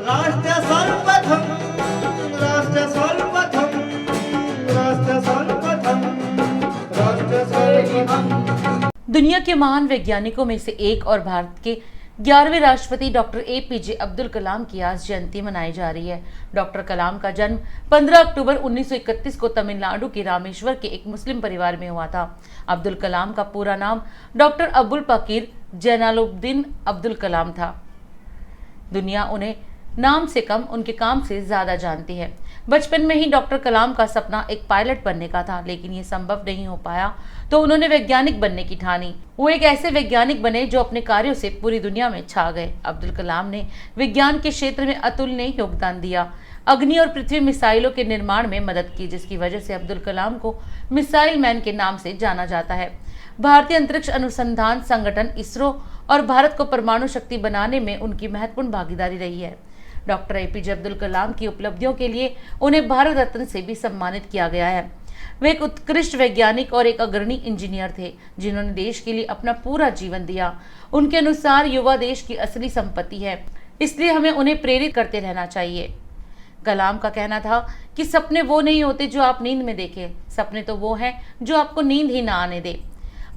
राष्ट्र सर्वप्रथम राष्ट्र सर्वप्रथम राष्ट्र सर्वप्रथम राष्ट्र सर्वप्रथम। दुनिया के महान वैज्ञानिकों में से एक और भारत के 11वें राष्ट्रपति डॉक्टर एपीजे अब्दुल कलाम की आज जयंती मनाई जा रही है। डॉक्टर कलाम का जन्म 15 अक्टूबर 1931 को तमिलनाडु के रामेश्वर के एक मुस्लिम परिवार में हुआ था। अब्दुल कलाम का पूरा नाम डॉक्टर अबुल पकीर जैनुलब्दीन अब्दुल कलाम था। दुनिया उन्हें नाम से कम उनके काम से ज्यादा जानती है। बचपन में ही डॉक्टर कलाम का सपना एक पायलट बनने का था, लेकिन ये संभव नहीं हो पाया तो उन्होंने वैज्ञानिक बनने की ठानी। वो एक ऐसे वैज्ञानिक बने जो अपने कार्यों से पूरी दुनिया में छा गए। अब्दुल कलाम ने विज्ञान के क्षेत्र में अतुलनीय योगदान दिया। अग्नि और पृथ्वी मिसाइलों के निर्माण में मदद की, जिसकी वजह से अब्दुल कलाम को मिसाइल मैन के नाम से जाना जाता है। भारतीय अंतरिक्ष अनुसंधान संगठन इसरो और भारत को परमाणु शक्ति बनाने में उनकी महत्वपूर्ण भागीदारी रही है। डॉक्टर एपीजे अब्दुल कलाम की उपलब्धियों के लिए उन्हें भारत रत्न से भी सम्मानित किया गया है। वे एक उत्कृष्ट वैज्ञानिक और एक अग्रणी इंजीनियर थे, जिन्होंने देश के लिए अपना पूरा जीवन दिया। उनके अनुसार युवा देश की असली संपत्ति है, इसलिए हमें उन्हें प्रेरित करते रहना चाहिए। कलाम का कहना था कि सपने वो नहीं होते जो आप नींद में देखें, सपने तो वो हैं जो आपको नींद ही ना आने दे।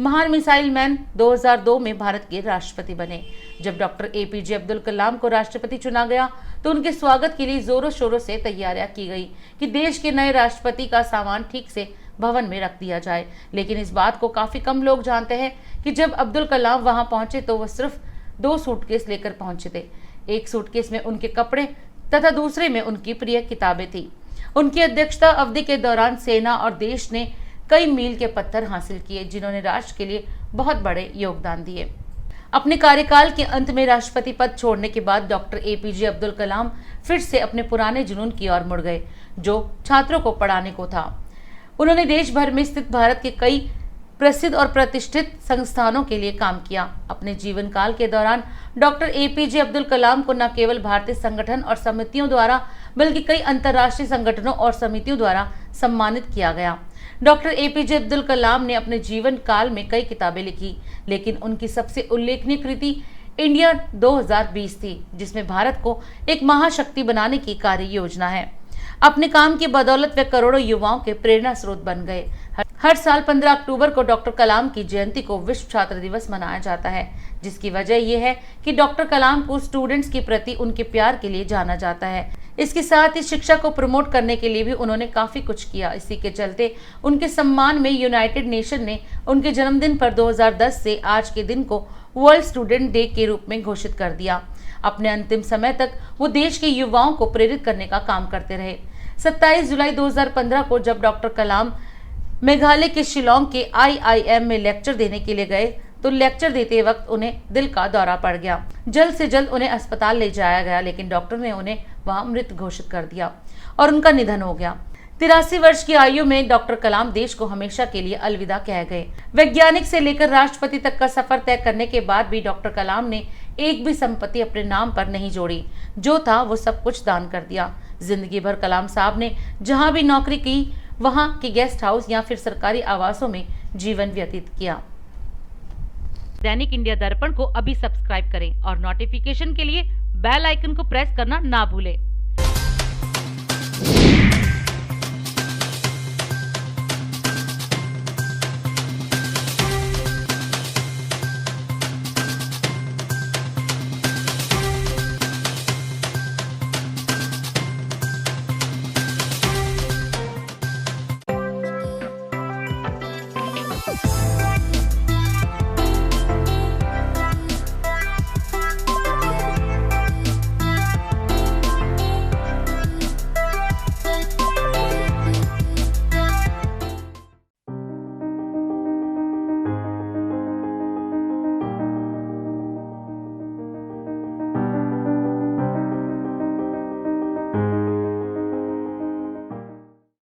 महान मिसाइल मैन 2002 में भारत के राष्ट्रपति बने। जब डॉक्टर एपीजे अब्दुल कलाम को राष्ट्रपति चुना गया तो उनके स्वागत के लिए जोरों शोरों से तैयारियां की गई कि देश के नए राष्ट्रपति का सामान ठीक से भवन में रख दिया जाए। लेकिन इस बात को काफी कम लोग जानते हैं कि जब अब्दुल कलाम वहां पहुंचे तो वह सिर्फ 2 सूटकेस लेकर पहुंचे थे। एक सूटकेस में उनके कपड़े तथा दूसरे में उनकी प्रिय किताबें थी। उनकी अध्यक्षता अवधि के दौरान सेना और देश ने कई मील के पत्थर हासिल किए, जिन्होंने राष्ट्र के लिए बहुत बड़े योगदान दिए। अपने कार्यकाल के अंत में राष्ट्रपति पद छोड़ने के बाद डॉक्टर एपीजे अब्दुल कलाम फिर से अपने पुराने जुनून की ओर मुड़ गए, जो छात्रों को पढ़ाने को था। उन्होंने देश भर में स्थित भारत के कई प्रसिद्ध और प्रतिष्ठित संस्थानों के लिए काम किया। अपने जीवन काल के दौरान डॉक्टर एपीजे अब्दुल कलाम को न केवल भारतीय संगठन और समितियों द्वारा बल्कि कई अंतर्राष्ट्रीय संगठनों और समितियों द्वारा सम्मानित किया गया। डॉक्टर एपीजे अब्दुल कलाम ने अपने जीवन काल में कई किताबें लिखी, लेकिन उनकी सबसे उल्लेखनीय कृति इंडिया 2020 थी, जिसमें भारत को एक महाशक्ति बनाने की कार्य योजना है। अपने काम की बदौलत वे करोड़ों युवाओं के प्रेरणा स्रोत बन गए। हर साल 15 अक्टूबर को डॉक्टर कलाम की जयंती को विश्व छात्र दिवस मनाया जाता है, जिसकी वजह यह है कि डॉक्टर कलाम को स्टूडेंट्स के प्रति उनके प्यार के लिए जाना जाता है। इसके साथ ही शिक्षा को प्रमोट करने के लिए भी उन्होंने काफी कुछ किया। इसी के चलते उनके सम्मान में यूनाइटेड नेशन ने उनके जन्मदिन पर 2010 से आज के दिन को वर्ल्ड स्टूडेंट डे के रूप में घोषित कर दिया। अपने अंतिम समय तक वो देश के युवाओं को प्रेरित करने का काम करते रहे। 27 जुलाई 2015 को जब डॉक्टर कलाम मेघालय के शिलोंग के IIM में लेक्चर देने के लिए गए तो लेक्चर देते वक्त उन्हें दिल का दौरा पड़ गया। जल्द से जल्द उन्हें अस्पताल ले जाया गया, लेकिन डॉक्टर ने उन्हें वहां मृत घोषित कर दिया और उनका निधन हो गया। 83 वर्ष की आयु में डॉक्टर कलाम देश को हमेशा के लिए अलविदा कह गए। वैज्ञानिक से लेकर राष्ट्रपति तक का सफर तय करने के बाद भी डॉक्टर कलाम ने एक भी संपत्ति अपने नाम पर नहीं जोड़ी। जो था वो सब कुछ दान कर दिया। जिंदगी भर कलाम साहब ने जहां भी नौकरी की वहां के गेस्ट हाउस या फिर सरकारी आवासों में जीवन व्यतीत किया। दैनिक इंडिया दर्पण को अभी सब्सक्राइब करें और नोटिफिकेशन के लिए बेल आइकन को प्रेस करना ना भूलें।